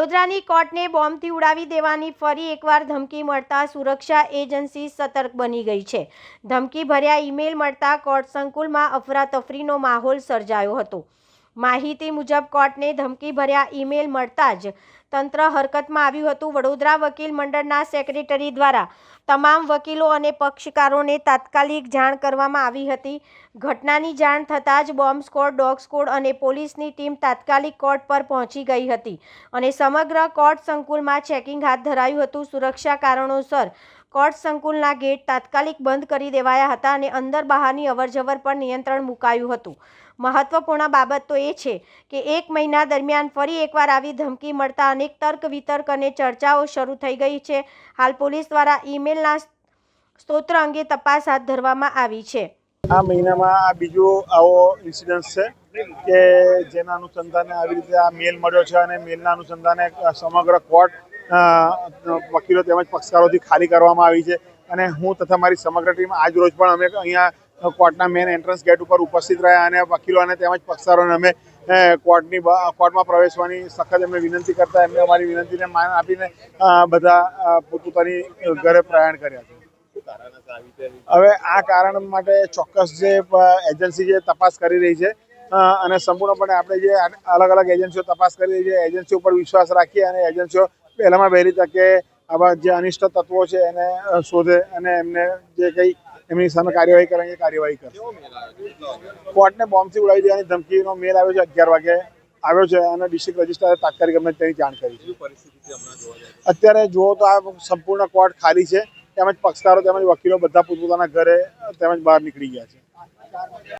વડોદરાની કોર્ટને બોમ્બથી ઉડાવી દેવાની ફરી એકવાર ધમકી મળતા સુરક્ષા એજન્સી સતર્ક બની ગઈ છે। ધમકી ભર્યા ઈમેલ મળતા કોર્ટ સંકુલમાં અફરાતફરીનો માહોલ સર્જાયો હતો। માહિતી મુજબ કોર્ટને ધમકી ભર્યા ઈમેલ મળતા જ તંત્ર હરકતમાં આવ્યું હતું। વડોદરા વકીલ મંડળના સેક્રેટરી દ્વારા તમામ વકીલો અને પક્ષકારોને તાત્કાલિક જાણ કરવામાં આવી હતી। ઘટનાની જાણ થતાં જ બોમ્બ સ્ક્વોડ, ડોગ સ્ક્વોડ અને પોલીસની ટીમ તાત્કાલિક કોર્ટ પર પહોંચી ગઈ હતી અને સમગ્ર કોર્ટ સંકુલમાં ચેકિંગ હાથ ધરાયું હતું। સુરક્ષા કારણોસર કોર્ટ સંકુલના ગેટ તાત્કાલિક બંધ કરી દેવાયા હતા અને અંદર બહારની અવરજવર પર નિયંત્રણ મુકાયું હતું। મહત્વપૂર્ણ બાબત તો એ છે કે 1 મહિના દરમિયાન ફરી એકવાર આવી ધમકી મળતા અનેક તર્ક વિતર્ક અને ચર્ચાઓ શરૂ થઈ ગઈ છે। હાલ પોલીસ દ્વારા ઈમેલના સ્ત્રોત અંગે તપાસ હાથ ધરવામાં આવી છે। આ મહિનામાં આ બીજો આવો ઇન્સિડન્સ છે કે જેના અનુસંધાને આવી રીતે આ મેલ મળ્યો છે અને મેલના અનુસંધાને સમગ્ર કોર્ટ વકીલો તેમજ પક્ષકારોથી ખાલી કરવામાં આવી છે અને હું તથા મારી સમગ્ર ટીમ આજ રોજ પણ અમે અહીંયા કોર્ટના મેન એન્ટ્રન્સ ગેટ ઉપર ઉપસ્થિત રહ્યા અને વકીલોને તેમજ પક્ષકારોને અમે કોર્ટમાં પ્રવેશવાની સખત એમને વિનંતી કરતા એમને અમારી વિનંતીને માન આપીને બધા પોતપોતાની ઘરે પ્રયાણ કર્યા છે। હવે આ કારણ માટે ચોક્કસ જે એજન્સી જે તપાસ કરી રહી છે અને સંપૂર્ણપણે આપણે જે અલગ અલગ એજન્સીઓ તપાસ કરી રહી છે એજન્સીઓ ઉપર વિશ્વાસ રાખીએ અને એજન્સીઓ પહેલામાં વહેલી તકે આવા જે અનિષ્ટ તત્વો છે એને શોધે અને એમને જે કંઈ એમની સામે કાર્યવાહી કરવાની કાર્યવાહી કરશે। કોર્ટને બોમ્બથી ઉડાવી દેવાની ધમકીનો મેલ આવ્યો છે 11 વાગે આવ્યો છે અને ડિસ્ટ્રિક્ટ રજિસ્ટ્રારે તાત્કાલિક અમને તેની જાણ કરી છે। અત્યારે જુઓ તો આ સંપૂર્ણ કોર્ટ ખાલી છે તેમજ પક્ષકારો તેમજ વકીલો બધા પોતપોતાના ઘરે તેમજ બહાર નીકળી ગયા છે।